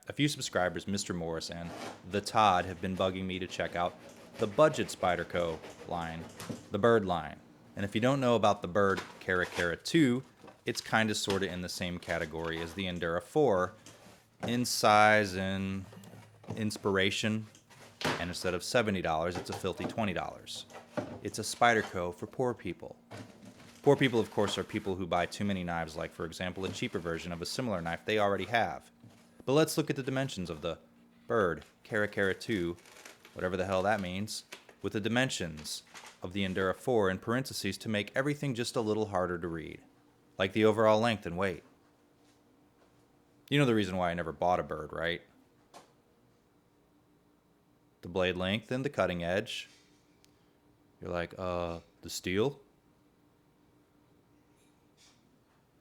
A few subscribers, Mr. Morris and The Todd, have been bugging me to check out the budget Spyderco line, the Byrd line. And if you don't know about the Byrd Cara Cara 2, it's kind of sort of in the same category as the Endura 4 in size and inspiration. And instead of $70, it's a filthy $20. It's a Spyderco for poor people. Poor people, of course, are people who buy too many knives, like, for example, a cheaper version of a similar knife they already have. But let's look at the dimensions of the Byrd Cara Cara 2, whatever the hell that means, with the dimensions of the Endura 4 in parentheses to make everything just a little harder to read, like the overall length and weight. You know the reason why I never bought a Byrd, right? The blade length and the cutting edge. You're like, the steel?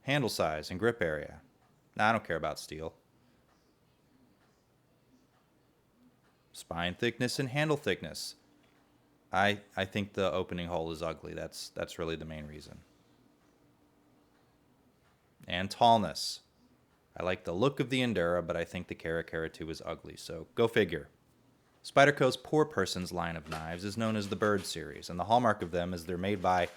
Handle size and grip area. Nah, I don't care about steel. Spine thickness and handle thickness. I think the opening hole is ugly. That's really the main reason. And tallness. I like the look of the Endura, but I think the Cara Cara 2 is ugly, so go figure. Spyderco's poor person's line of knives is known as the Byrd series, and the hallmark of them is they're made by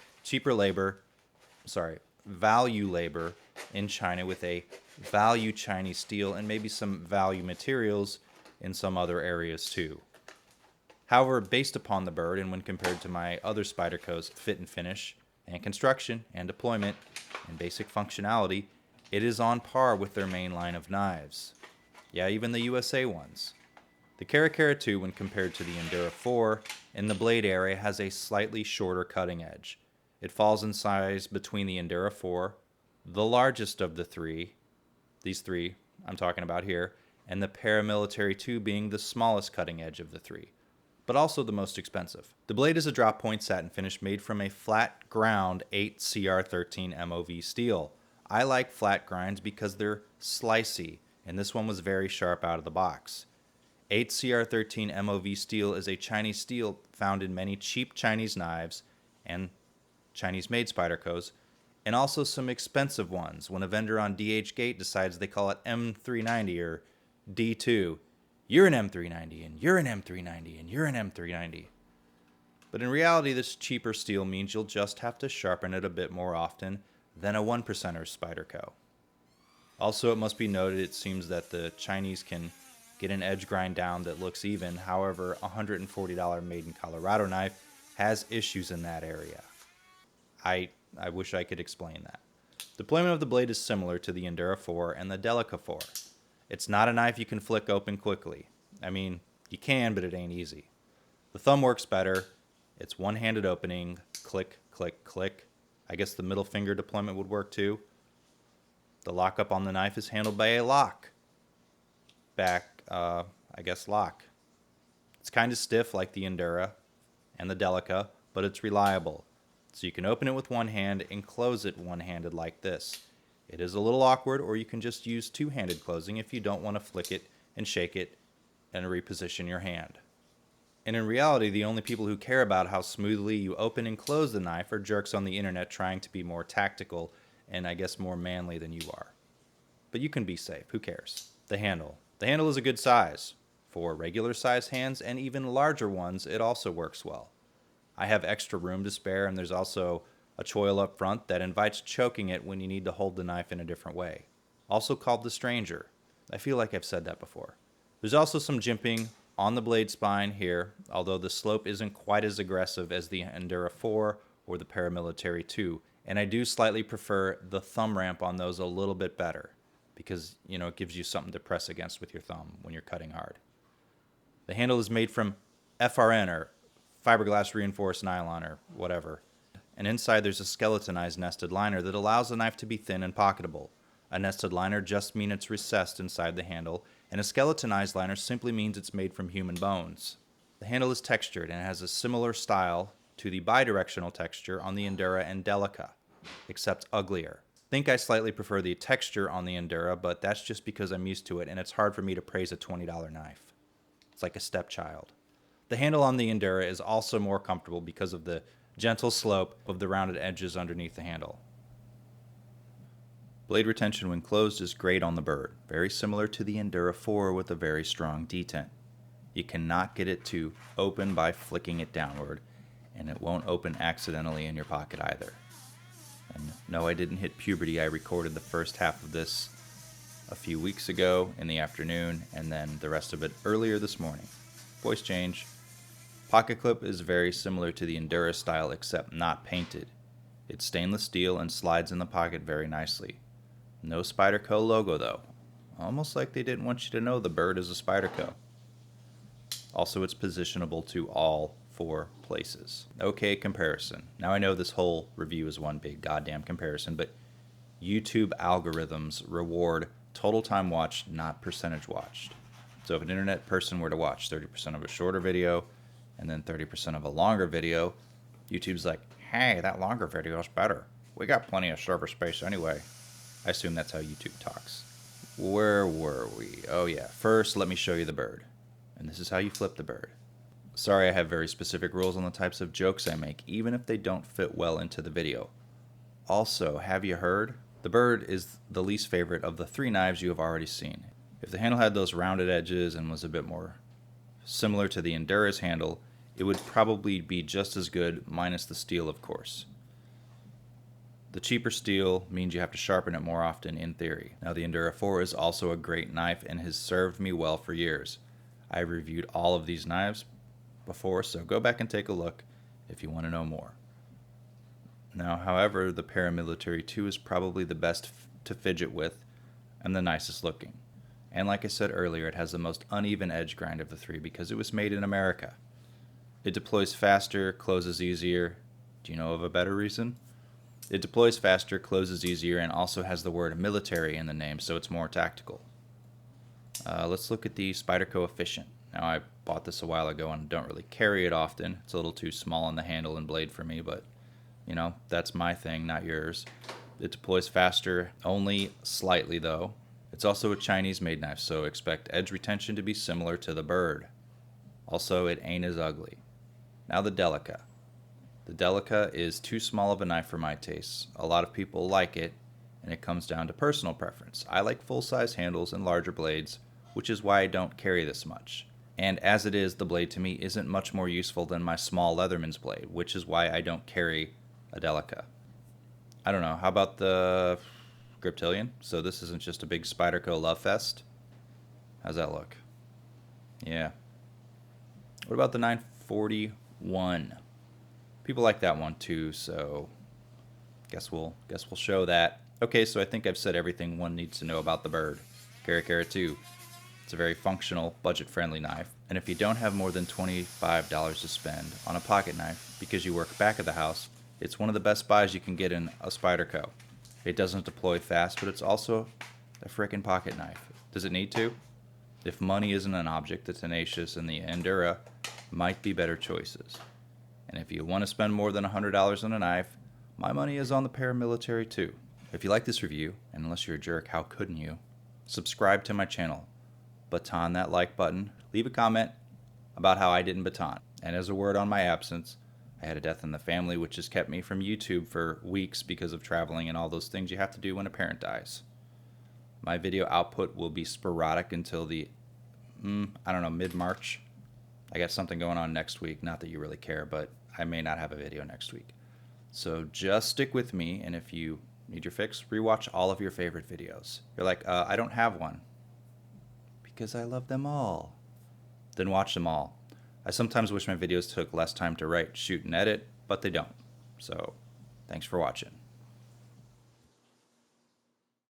value labor in China with a value Chinese steel and maybe some value materials in some other areas too. However, based upon the Byrd and when compared to my other Spyderco's fit and finish and construction and deployment and basic functionality, it is on par with their main line of knives. Yeah, even the USA ones. The Cara Cara 2, when compared to the Endura 4, in the blade area has a slightly shorter cutting edge. It falls in size between the Endura 4, the largest of the three, these three I'm talking about here, and the Paramilitary 2 being the smallest cutting edge of the three, but also the most expensive. The blade is a drop point satin finish made from a flat ground 8CR13 MOV steel. I like flat grinds because they're slicey, and this one was very sharp out of the box. 8CR13 MOV steel is a Chinese steel found in many cheap Chinese knives and Chinese-made Spydercos, and also some expensive ones when a vendor on DH Gate decides they call it M390 or D2. You're an M390, and you're an M390, and you're an M390. But in reality, this cheaper steel means you'll just have to sharpen it a bit more often than a 1%er Spyderco. Also, it must be noted, it seems that the Chinese can get an edge grind down that looks even. However, a $140 made in Colorado knife has issues in that area. I wish I could explain that. Deployment of the blade is similar to the Endura 4 and the Delica 4. It's not a knife you can flick open quickly. I mean, you can, but it ain't easy. The thumb works better. It's one-handed opening, click, click, click. I guess the middle finger deployment would work too. The lockup on the knife is handled by a lock. Lock. It's kind of stiff like the Endura and the Delica, but it's reliable. So you can open it with one hand and close it one-handed like this. It is a little awkward, or you can just use two-handed closing if you don't want to flick it and shake it and reposition your hand. And in reality, the only people who care about how smoothly you open and close the knife are jerks on the internet trying to be more tactical and I guess more manly than you are. But you can be safe, who cares? The handle. The handle is a good size. For regular sized hands and even larger ones, it also works well. I have extra room to spare, and there's also a choil up front that invites choking it when you need to hold the knife in a different way. Also called the stranger. I feel like I've said that before. There's also some jimping on the blade spine here, although the slope isn't quite as aggressive as the Endura 4 or the Paramilitary 2, and I do slightly prefer the thumb ramp on those a little bit better because, it gives you something to press against with your thumb when you're cutting hard. The handle is made from FRN or fiberglass reinforced nylon or whatever, and inside there's a skeletonized nested liner that allows the knife to be thin and pocketable. A nested liner just means it's recessed inside the handle, and a skeletonized liner simply means it's made from human bones. The handle is textured and has a similar style to the bidirectional texture on the Endura and Delica, except uglier. I think I slightly prefer the texture on the Endura, but that's just because I'm used to it and it's hard for me to praise a $20 knife. It's like a stepchild. The handle on the Endura is also more comfortable because of the gentle slope of the rounded edges underneath the handle. Blade retention when closed is great on the Byrd, very similar to the Endura 4 with a very strong detent. You cannot get it to open by flicking it downward, and it won't open accidentally in your pocket either. And no, I didn't hit puberty. I recorded the first half of this a few weeks ago in the afternoon, and then the rest of it earlier this morning. Voice change. Pocket clip is very similar to the Endura style, except not painted. It's stainless steel and slides in the pocket very nicely. No Spyderco logo though. Almost like they didn't want you to know the Byrd is a Spyderco. Also, it's positionable to all 4 places. Okay, comparison. Now I know this whole review is one big goddamn comparison, but YouTube algorithms reward total time watched, not percentage watched. So if an internet person were to watch 30% of a shorter video and then 30% of a longer video, YouTube's like, hey, that longer video is better. We got plenty of server space anyway. I assume that's how YouTube talks. Where were we? Oh yeah, first let me show you the Byrd. And this is how you flip the Byrd. Sorry, I have very specific rules on the types of jokes I make, even if they don't fit well into the video. Also, have you heard? The Byrd is the least favorite of the 3 knives you have already seen. If the handle had those rounded edges and was a bit more similar to the Endura's handle, it would probably be just as good, minus the steel, of course. The cheaper steel means you have to sharpen it more often in theory. Now the Endura 4 is also a great knife and has served me well for years. I've reviewed all of these knives before, so go back and take a look if you want to know more. Now, however, the Paramilitary 2 is probably the best to fidget with and the nicest looking. And like I said earlier, it has the most uneven edge grind of the 3 because it was made in America. It deploys faster, closes easier. Do you know of a better reason? It deploys faster, closes easier, and also has the word military in the name, so it's more tactical. Let's look at the Spyderco Efficient. Now, I bought this a while ago and don't really carry it often. It's a little too small on the handle and blade for me, but, you know, that's my thing, not yours. It deploys faster, only slightly though. It's also a Chinese-made knife, so expect edge retention to be similar to the Byrd. Also, it ain't as ugly. Now the Delica. The Delica is too small of a knife for my tastes. A lot of people like it, and it comes down to personal preference. I like full-size handles and larger blades, which is why I don't carry this much. And as it is, the blade to me isn't much more useful than my small Leatherman's blade, which is why I don't carry a Delica. I don't know, how about the Griptilian? So this isn't just a big Spyderco love fest. How's that look? Yeah. What about the 941? People like that one too, so guess we'll show that. Okay, so I think I've said everything one needs to know about the Byrd Cara Cara 2. It's a very functional, budget-friendly knife, and if you don't have more than $25 to spend on a pocket knife because you work back of the house, it's one of the best buys you can get in a Spyderco. It doesn't deploy fast, but it's also a frickin' pocket knife. Does it need to? If money isn't an object, the Tenacious and the Endura might be better choices. And if you want to spend more than $100 on a knife, my money is on the Paramilitary 2. If you like this review, and unless you're a jerk, how couldn't you? Subscribe to my channel. Baton that like button. Leave a comment about how I didn't baton. And as a word on my absence, I had a death in the family, which has kept me from YouTube for weeks because of traveling and all those things you have to do when a parent dies. My video output will be sporadic until the, mid-March. I got something going on next week. Not that you really care, but I may not have a video next week. So just stick with me, and if you need your fix, rewatch all of your favorite videos. You're like, I don't have one. Because I love them all. Then watch them all. I sometimes wish my videos took less time to write, shoot, and edit, but they don't. So, thanks for watching.